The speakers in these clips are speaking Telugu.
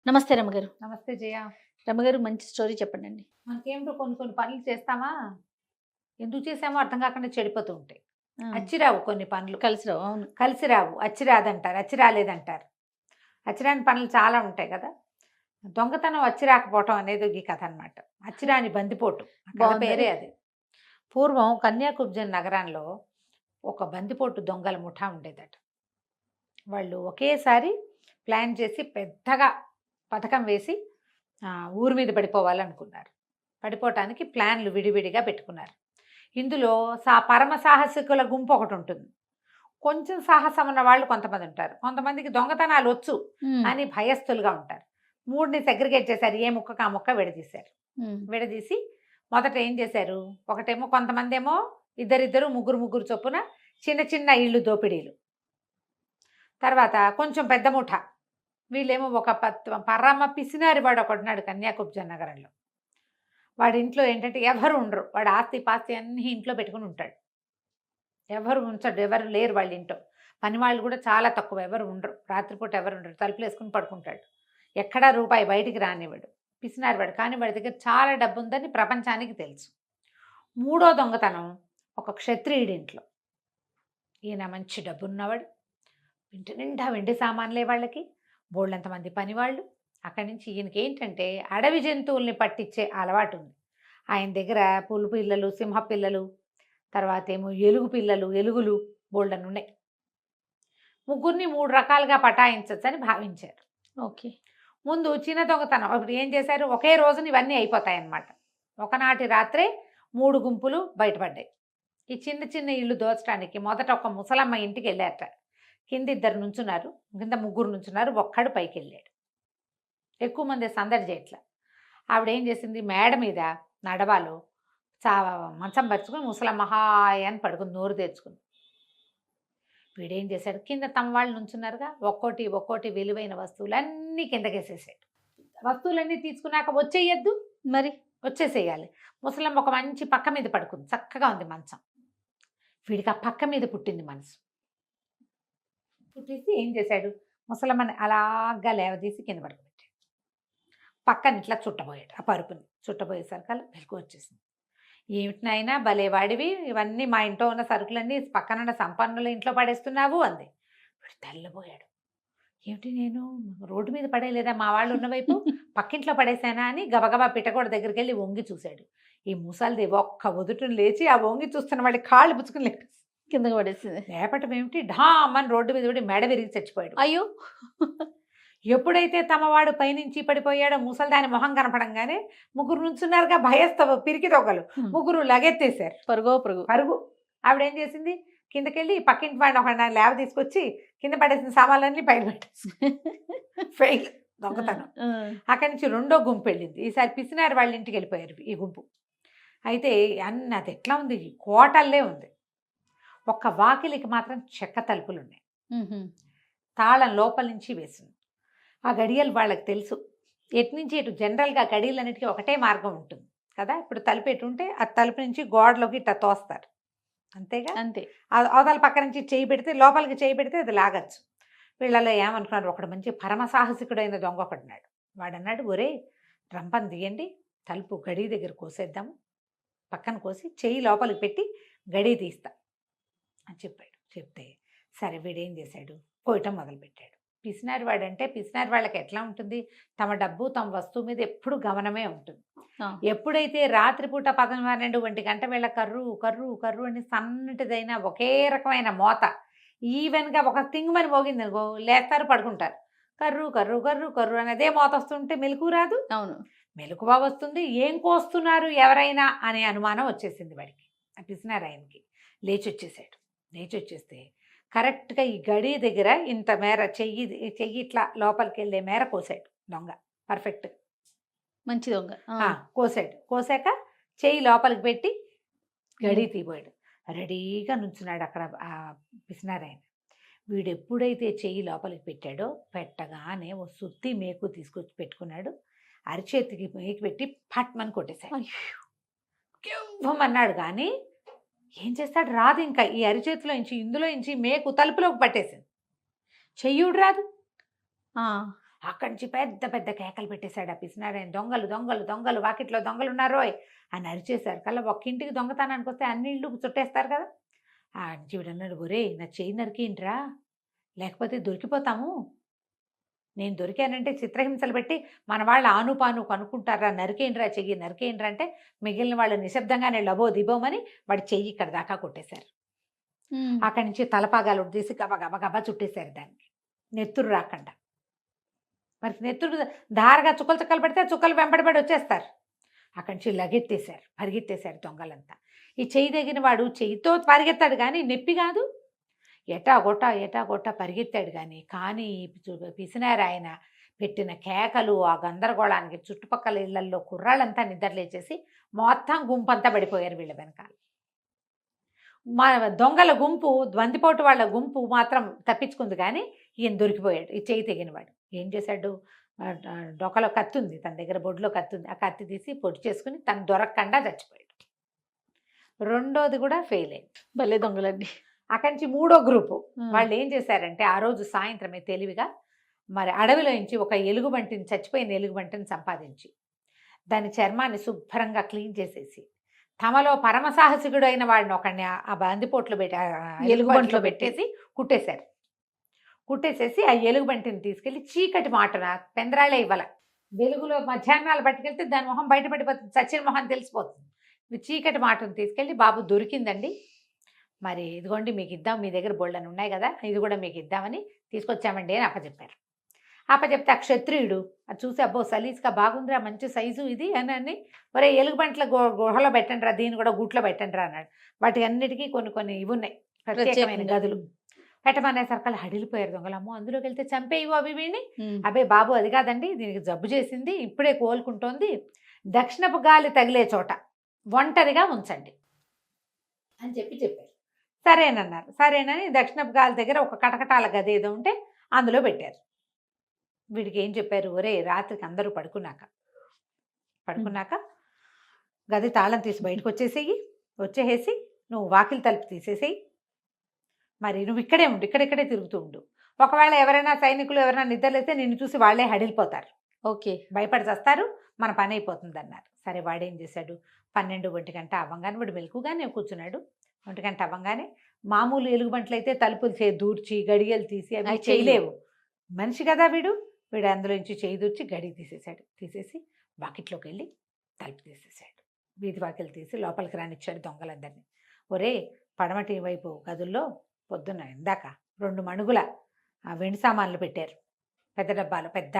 నమస్తే రమగారు. నమస్తే జయ. రమగారు మంచి స్టోరీ చెప్పండండి. మనకేంటో కొన్ని కొన్ని పనులు చేస్తామా, ఎందుకు చేసామో అర్థం కాకుండా చెడిపోతూ ఉంటాయి. ఆ! అచ్చిరావు కొన్ని పనులు. కలిసి రావు. అవును. కలిసి రావు. అచ్చి రాదంటారు, అచ్చి రాలేదంటారు. అచ్చిరాని పనులు చాలా ఉంటాయి కదా! దొంగతనం అచ్చి రాకపోవటం అనేది ఈ కథ అనమాట. అచ్చిరాని బందిపోటు. ఆ కథ బావుంది. పేరే అది. పూర్వం కన్యాకుబ్జం నగరంలో ఒక బందిపోటు దొంగల ముఠా ఉండేదట. వాళ్ళు ఒకేసారి ప్లాన్ చేసి పెద్దగా పథకం వేసి ఊరి మీద పడిపోవాలనుకున్నారు. పడిపోవటానికి ప్లాన్లు విడివిడిగా పెట్టుకున్నారు. ఇందులో పరమ సాహసికుల గుంపు ఒకటి ఉంటుంది. కొంచెం సాహసం ఉన్న వాళ్ళు కొంతమంది ఉంటారు. కొంతమందికి దొంగతనాలు వచ్చు అని భయస్థులుగా ఉంటారు. మూడిని సెగ్రిగేట్ చేశారు. ఏ ముక్కకు ఆ ముక్క విడదీశారు. విడదీసి మొదట ఏం చేశారు, ఒకటేమో కొంతమంది ఏమో ఇద్దరిద్దరు ముగ్గురు ముగ్గురు చొప్పున చిన్న చిన్న ఇళ్ళు దోపిడీలు. తర్వాత కొంచెం పెద్ద ముఠ, వీళ్ళేమో ఒక పరమ పిసినారి వాడు ఒకడున్నాడు కన్యాకుబ్జం నగరంలో. వాడి ఇంట్లో ఏంటంటే ఎవరు ఉండరు. వాడు ఆస్తి పాస్తి అన్నీ ఇంట్లో పెట్టుకుని ఉంటాడు. ఎవరు ఉంచడు, ఎవరు లేరు వాళ్ళ ఇంట్లో. పని వాళ్ళు కూడా చాలా తక్కువ, ఎవరు ఉండరు. రాత్రిపూట ఎవరు ఉండరు. తలుపులు వేసుకుని పడుకుంటాడు. ఎక్కడా రూపాయి బయటికి రానివాడు. పిసినారి వాడు. కానీ వాడి దగ్గర చాలా డబ్బు ఉందని ప్రపంచానికి తెలుసు. మూడో దొంగతనం ఒక క్షత్రియుడి ఇంట్లో. ఈయన మంచి డబ్బు ఉన్నవాడు. ఇంటి నిండా వెండి సామాన్లే వాళ్ళకి, బోళ్ళంతమంది పనివాళ్ళు. అక్కడి నుంచి ఈయనకి ఏంటంటే అడవి జంతువుల్ని పట్టించే అలవాటు ఉంది. ఆయన దగ్గర పులి పిల్లలు, సింహ పిల్లలు, తర్వాత ఏమో ఎలుగు పిల్లలు, ఎలుగులు బోల్డన్ ఉన్నాయి. ముగ్గురిని 3 రకాలుగా పటాయించచ్చని భావించారు. ఓకే. ముందు చిన్న దొంగతనం ఇప్పుడు ఏం చేశారు, ఒకే రోజున ఇవన్నీ అయిపోతాయన్నమాట. ఒకనాటి రాత్రే 3 గుంపులు బయటపడ్డాయి. ఈ చిన్న చిన్న ఇళ్ళు దోచడానికి మొదట ఒక ముసలమ్మ ఇంటికి వెళ్ళారట. కింద 2 నుంచున్నారు, కింద 3 నుంచున్నారు, ఒక్కడు పైకి వెళ్ళాడు. ఎక్కువ మంది సందడి చేయట్ల. ఆవిడ ఏం చేసింది, మేడ మీద నడవాలో మంచం పరుచుకుని ముసలమ్మ హాయ్ అని పడుకుని నోరు తెరుచుకుంది. వీడేం చేశాడు, కింద తమ వాళ్ళు నుంచున్నారుగా, ఒక్కోటి ఒక్కోటి విలువైన వస్తువులన్నీ కిందకేసేసాడు. వస్తువులన్నీ తీసుకున్నాక వచ్చేయద్దు, మరి వచ్చేసేయాలి. ముసలమ్మ ఒక మంచి పక్క మీద పడుకుంది, చక్కగా ఉంది మంచం. వీడికి ఆ పక్క మీద పుట్టింది మనసు. పుట్టేసి ఏం చేశాడు, ముసలమ్మని అలాగా లేవదీసి కింద పడుకోబెట్టాడు. పక్కన ఇట్లా చుట్టబోయాడు. ఆ పరుపుని చుట్టబోయేసరికి అలా వెలుగు వచ్చేసింది. ఏమిటినైనా భలే వాడివి, ఇవన్నీ మా ఇంట్లో ఉన్న సరుకులన్నీ పక్కనున్న సంపన్నుల ఇంట్లో పడేస్తున్నావు అంది. వీడు తెల్లబోయాడు. ఏమిటి, నేను రోడ్డు మీద పడేయలేదా, మా వాళ్ళు ఉన్న వైపు పక్కింట్లో పడేశానా అని గబగబా పిట్టగోడ దగ్గరికి వెళ్ళి వంగి చూశాడు. ఈ ముసలిది ఒక్క ఒదుటును లేచి ఆ వంగి చూస్తున్న వాడి కాళ్ళు పుచ్చుకుని లేపేసి కిందకి పడేసింది. లేపటం ఏమిటి, ఢామని రోడ్డు మీద పడి మెడ విరిగి చచ్చిపోయాడు. అయ్యో! ఎప్పుడైతే తమవాడు పైనుంచి పడిపోయాడో ముసలిదాని మొహం కనపడంగానే 3 నుంచున్నారుగా భయస్తవ పిరికి దొంగలు, 3 లగెత్తేశారు. పరుగు. ఆవిడేం చేసింది, కిందకెళ్ళి పక్కింటి వాడిని ఒక లేవ తీసుకొచ్చి కింద పడేసిన సామాన్లన్నీ పైన పెట్టేసి ఫెయిల్ దొంగతనం. అక్కడి నుంచి రెండో గుంపు వెళ్ళింది. ఈసారి పిసినారు వాళ్ళ ఇంటికి వెళ్ళిపోయారు ఈ గుంపు. అయితే అది ఎట్లా ఉంది, కోటల్లే ఉంది. ఒక్క వాకిలికి మాత్రం చెక్క తలుపులు ఉన్నాయి. తాళం లోపల నుంచి వేసింది. ఆ గడియలు వాళ్ళకి తెలుసు. ఎటు నుంచి ఎటు జనరల్గా గడియలన్నిటికీ ఒకటే మార్గం ఉంటుంది కదా. ఇప్పుడు తలుపు ఎటు ఉంటే ఆ తలుపు నుంచి గోడలోకి ఇట్లా తోస్తారు, అంతేగా. అంతే. అవతల పక్క నుంచి చేయి పెడితే, లోపలికి చేయి పెడితే అది లాగచ్చు. వీళ్ళలో ఏమనుకున్నారు, ఒకడు మంచి పరమ సాహసికుడైన దొంగ ఒకడున్నాడు. వాడన్నాడు, ఒరే రంపం తీయండి, తలుపు గడి దగ్గర కోసేద్దాము, పక్కన కోసి చేయి లోపలికి పెట్టి గడి తీస్తా అని చెప్పాడు. చెప్తే సరే వీడేం చేశాడు, కోయటం మొదలుపెట్టాడు. పిసినారి వాడంటే పిసినారి వాళ్ళకి ఎట్లా ఉంటుంది, తమ డబ్బు తమ వస్తువు మీద ఎప్పుడు గమనమే ఉంటుంది. ఎప్పుడైతే రాత్రిపూట 11-12 గంట వేళ కర్రు కర్రు కర్రు అని సన్నటిదైనా ఒకే రకమైన మోత ఈవెన్గా ఒక తింగమని మోగింది అనుకో, లేస్తారు, పడుకుంటారు. కర్రు కర్రు కర్రు కర్రు అని అదే మోత వస్తుంటే మెలకు రాదు. అవును, మెలకువ వస్తుంది. ఏం కోస్తున్నారు ఎవరైనా అనే అనుమానం వచ్చేసింది వాడికి. ఆ పిసినారి ఆయనకి లేచి వచ్చేస్తే కరెక్ట్గా ఈ గడి దగ్గర ఇంత మేర చెయ్యి ఇట్లా లోపలికి వెళ్ళే మేర కోసాడు దొంగ. పర్ఫెక్ట్, మంచి దొంగ. కోసాడు. కోసాక చెయ్యి లోపలికి పెట్టి గడి తీపోయాడు. రెడీగా నుంచున్నాడు అక్కడ ఆ పిసినారాయన. వీడు ఎప్పుడైతే చెయ్యి లోపలికి పెట్టాడో, పెట్టగానే ఓ సుత్తి మేకు తీసుకొచ్చి పెట్టుకున్నాడు. అరిచేతికి మేకు పెట్టి పట్మని కొట్టేశాడు. అన్నాడు కానీ ఏం చేస్తాడు, రాదు. ఇంకా ఈ అరిచేతిలో ఇంచి ఇందులో ఇంచి మేకు తలుపులోకి పట్టేసింది. చెయ్యుడు రాదు. అక్కడి నుంచి పెద్ద పెద్ద కేకలు పెట్టేశాడు ఆ పిసినారాయన. దొంగలు దొంగలు దొంగలు, వాకిట్లో దొంగలు ఉన్నారోయ్ అని అరిచేశారు. కల్లా ఒక్క ఇంటికి దొంగతనానికి వస్తే అన్ని ఇళ్ళు చుట్టేస్తారు కదా. ఆ జీవుడు అన్నాడు, ఒరేయ్ నా చెయ్యి నరికేంట్రా, లేకపోతే దొరికిపోతాము. నేను దొరికానంటే చిత్రహింసలు పెట్టి మన వాళ్ళు ఆనుపాను కనుక్కుంటారా, నరికేండ్రా చెయ్యి నరికేండ్రా అంటే మిగిలిన వాళ్ళు నిశ్శబ్దంగానే లబో దిబోమని వాడి చెయ్యి ఇక్కడ దాకా కొట్టేశారు. అక్కడి నుంచి తలపాగాలు తీసి గబ గబ గబా చుట్టేశారు దానికి, నెత్తురు రాకుండా. మరి నెత్తురు ధారగా చుక్కలు చుక్కలు పెడితే చుక్కలు వెంబడిపడి వచ్చేస్తారు. అక్కడి నుంచి లగెత్తేశారు, పరిగెత్తేశారు దొంగలంతా. ఈ చెయ్యి దగ్గర వాడు చెయ్యితో పరిగెత్తాడు కానీ నొప్పి కాదు, ఎటా గొట్ట పరిగెత్తాడు కానీ పిసినారు ఆయన పెట్టిన కేకలు, ఆ గందరగోళానికి చుట్టుపక్కల ఇళ్లల్లో కుర్రాళ్ళంతా నిద్రలేచేసి మొత్తం గుంపంతా పడిపోయారు వీళ్ళ వెనకాల. మా దొంగల గుంపు, బందిపోటు వాళ్ళ గుంపు మాత్రం తప్పించుకుంది కానీ ఈయన దొరికిపోయాడు. ఈ చెయ్యి తెగినవాడు ఏం చేశాడు, డొక్కలో కత్తి ఉంది తన దగ్గర, బొడ్లో కత్తి ఉంది, ఆ కత్తి తీసి పొడి చేసుకుని తను దొరకకుండా చచ్చిపోయాడు. రెండోది కూడా ఫెయిల్ అయింది. భలే దొంగలండి. అక్కడి నుంచి మూడో గ్రూపు వాళ్ళు ఏం చేశారంటే ఆ రోజు సాయంత్రమే తెలివిగా మరి అడవిలో నుంచి ఒక ఎలుగుబంటిని, చచ్చిపోయిన ఎలుగుబంటిని సంపాదించి దాని చర్మాన్ని శుభ్రంగా క్లీన్ చేసేసి తమలో పరమసాహసికుడు అయిన వాడిని ఒకడిని ఆ బందిపోట్లో పెట్టి ఎలుగుబంట్లో పెట్టేసి కుట్టేశారు. కుట్టేసేసి ఆ ఎలుగుబంటిని తీసుకెళ్ళి చీకటి మాటన పెందరాళ్ళే ఇవ్వాల, వెలుగులో మధ్యాహ్నాలు పట్టుకెళ్తే దాని మొహం బయటపడిపోతుంది, చచ్చిన మొహం తెలిసిపోతుంది. చీకటి మాటను తీసుకెళ్ళి బాబు దొరికిందండి, మరి ఇదిగోండి మీకు ఇద్దాం, మీ దగ్గర బోళ్ళని ఉన్నాయి కదా, ఇది కూడా మీకు ఇద్దామని తీసుకొచ్చామండి అని అప్పచెప్పారు. అప్పచెప్తే ఆ క్షత్రియుడు అది చూసి అబ్బో సలీస్గా బాగుందిరా, మంచి సైజు ఇది అని ఒరే ఎలుగుబంట్ల గుహలో పెట్టండి రా, దీన్ని కూడా గూట్లో పెట్టండి రా అన్నాడు. వాటి అన్నిటికీ కొన్ని ఇవి ఉన్నాయి, ప్రత్యేకమైన గదులు. పెట్టమనేసరికి హడిలిపోయారు దొంగలమ్మో, అందులోకి వెళ్తే చంపేయివు అవి వీడిని. అబ్బే బాబు అది కాదండి, దీనికి జబ్బు చేసింది, ఇప్పుడే కోలుకుంటోంది, దక్షిణపు గాలి తగిలే చోట ఒంటరిగా ఉంచండి అని చెప్పారు. సరేనన్నారు. సరేనని దక్షిణపు గాలి దగ్గర ఒక కటకటాల గది ఏదో ఉంటే అందులో పెట్టారు. వీడికి ఏం చెప్పారు, ఒరే రాత్రికి అందరూ పడుకున్నాక గది తాళం తీసి బయటకు వచ్చేసి నువ్వు వాకిలి తలుపు తీసేసేయి, మరి నువ్వు ఇక్కడే ఉండు, ఇక్కడిక్కడే తిరుగుతూ ఉండు. ఒకవేళ ఎవరైనా సైనికులు ఎవరైనా నిద్రలేస్తే నిన్ను చూసి వాళ్ళే హడిలిపోతారు, ఓకే భయపడి చేస్తారు, మన పని అయిపోతుంది అన్నారు. సరే వాడేం చేశాడు, 12 గంట అవ్వంగానే వాడు మెలకుగానే కూర్చున్నాడు. 1 గంట అవ్వంగానే మామూలు ఎలుగుబంట్లు అయితే తలుపులు దూర్చి గడియలు తీసి అవి చేయలేవు, మనిషి కదా వీడు అందులో నుంచి చేయి దూర్చి గడి తీసేసి వాకిట్లోకి వెళ్ళి తలుపు తీసేసాడు. వీధి వాకిలు తీసి లోపలికి రానిచ్చాడు దొంగలందరినీ. ఒరే పడమటి వైపు గదుల్లో పొద్దున్న ఇందాక 2 మణుగుల వెండి సామాన్లు పెట్టారు, పెద్ద డబ్బాలు, పెద్ద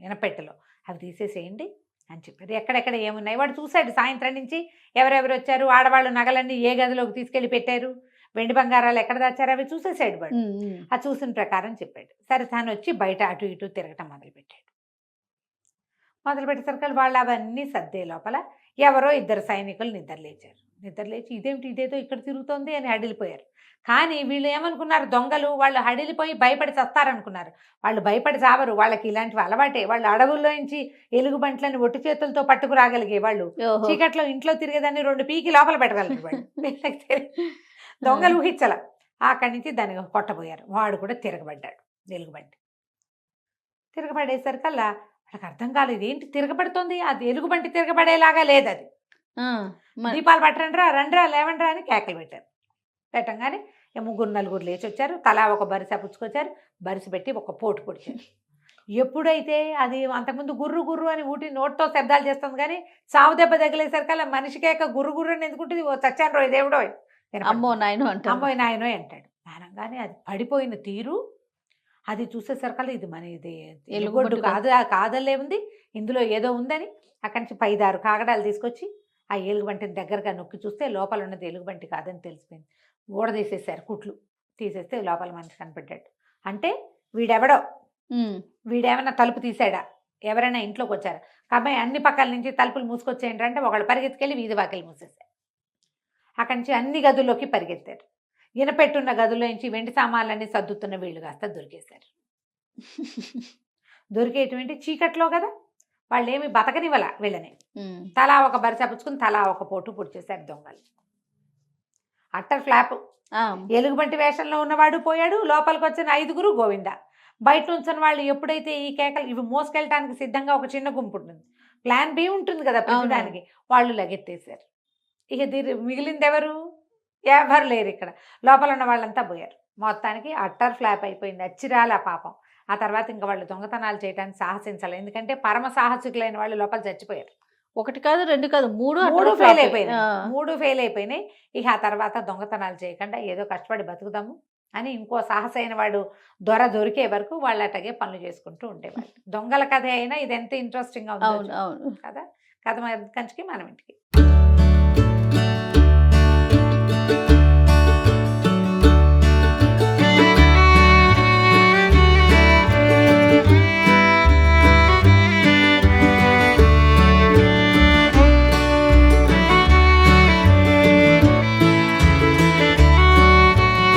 ఎనపెట్టెలో, అవి తీసేసేయండి అని చెప్పారు. ఎక్కడెక్కడ ఏమున్నాయి వాడు చూశాడు. సాయంత్రం నుంచి ఎవరెవరు వచ్చారు, ఆడవాళ్ళు నగలన్నీ ఏ గదిలోకి తీసుకెళ్ళి పెట్టారు, వెండి బంగారాలు ఎక్కడ దాచారు, అవి చూసేసాడు వాడు. ఆ చూసిన ప్రకారం చెప్పాడు. సరే తాను వచ్చి బయట అటు ఇటు తిరగటం మొదలుపెట్టేసరికి వాళ్ళు అవన్నీ సర్దే లోపల ఎవరో 2 సైనికులు నిద్రలేచి ఇదేమిటి ఇదేదో ఇక్కడ తిరుగుతోంది అని హడిలిపోయారు. కానీ వీళ్ళు ఏమనుకున్నారు, దొంగలు వాళ్ళు హడిలిపోయి భయపడి చస్తారనుకున్నారు. వాళ్ళు భయపడి చావరు, వాళ్ళకి ఇలాంటివి అలవాటే. వాళ్ళు అడవుల్లో నుంచి ఎలుగుబంట్లని ఒట్టి చేతులతో పట్టుకురాగలిగే వాళ్ళు, చీకట్లో ఇంట్లో తిరిగేదాన్ని 2 పీకి లోపల పెట్టగలరు వాళ్ళు. దొంగలు ఊహించల. అక్కడి నుంచి దాన్ని కొట్టబోయారు. వాడు కూడా తిరగబడ్డాడు ఎలుగుబంటి. తిరగబడేసరికల్లా వాళ్ళకి అర్థం కాలేదు, ఏంటి తిరగబడుతుంది, అది ఎలుగుబంటి తిరగబడేలాగా లేదు, అది దీపాలు పట్టరండ్రా, రండ్రా, లేవండ్రా అని కేకలు పెట్టంగానే 3-4 లేచి వచ్చారు. తలా ఒక బరిస పుచ్చుకొచ్చారు, బరిస పెట్టి ఒక పోటు పొడిచారు. ఎప్పుడైతే అది అంతకుముందు గుర్రు అని నోటితో శబ్దాలు చేస్తుంది కానీ చావు దెబ్బ తగిలేసరికల్లా మనిషి కేక గుర్రు అని ఎందుకుంటుంది, ఓ చచ్చాను రోయ్ దేవుడో, అమ్మో నాయనో అంటాడు. అనగానే అది పడిపోయిన తీరు అది చూసేసరికల్లా ఇది మన ఇది ఎలుగొడ్డు కాదలే ఉంది, ఇందులో ఏదో ఉందని అక్కడి నుంచి 5-6 కాగడాలు తీసుకొచ్చి ఆ ఎలుగుబంటిని దగ్గరగా నొక్కి చూస్తే లోపల ఉన్నది ఎలుగుబంటి కాదని తెలిసిపోయింది. ఊడదీసేసారు కుట్లు, తీసేస్తే లోపల మనిషి కనిపెట్టాడు. అంటే వీడేమైనా తలుపు తీసాడా, ఎవరైనా ఇంట్లోకి వచ్చారా, కాబట్టి అన్ని పక్కల నుంచి తలుపులు మూసుకొచ్చేయండి అంటే ఒకళ్ళు పరిగెత్తుకెళ్ళి వీధి వాకిలు మూసేశారు. అక్కడి నుంచి అన్ని గదుల్లోకి పరిగెత్తారు. ఇనపెట్టున్న గదుల్లో నుంచి వెండి సామాన్లన్నీ సర్దుతున్న వీళ్ళు కాస్త దొరికేశారు. దొరికేటువంటి చీకట్లో కదా, వాళ్ళు ఏమి బతకనివ్వాల వీళ్ళని. తలా ఒక బరిస పుచ్చుకుని తలా ఒక పోటు పొడిచేశారు దొంగలు. Utter flop. ఎలుగుబంటి వేషంలో ఉన్నవాడు పోయాడు, లోపలికి వచ్చిన 5గురు గోవింద. బయట నుంచిన వాళ్ళు ఎప్పుడైతే ఈ కేకలు ఇవి మోసుకెళ్ళటానికి సిద్ధంగా ఒక చిన్న గుంపు ఉంటుంది, ప్లాన్ బి ఉంటుంది కదా ప్రతిదానికి, వాళ్ళు లగెత్తేసారు. ఇక మిగిలింది ఎవరు? ఎవరు లేరు ఇక్కడ. లోపల ఉన్న వాళ్ళంతా పోయారు. మొత్తానికి అట్టర్ ఫ్లాప్ అయిపోయింది. అచ్చిరాల పాపం. ఆ తర్వాత ఇంకా వాళ్ళు దొంగతనాలు చేయడానికి సాహసించాలి, ఎందుకంటే పరమ సాహసికులైన వాళ్ళు లోపల చచ్చిపోయారు. 1 కాదు 2 కాదు 3 3 ఫెయిల్ అయిపోయినాయి. 3 ఫెయిల్ అయిపోయినాయి. ఇక ఆ తర్వాత దొంగతనాలు చేయకుండా ఏదో కష్టపడి బతుకుదాము అని ఇంకో సాహసైన వాడు దొరికే వరకు వాళ్ళు అట్టగే పనులు చేసుకుంటూ ఉండేవాళ్ళు. దొంగల కథ అయినా ఇది ఎంత ఇంట్రెస్టింగ్గా అవును ఉంది అవును. కదా. కథ కంచికి మనం ఇంటికి.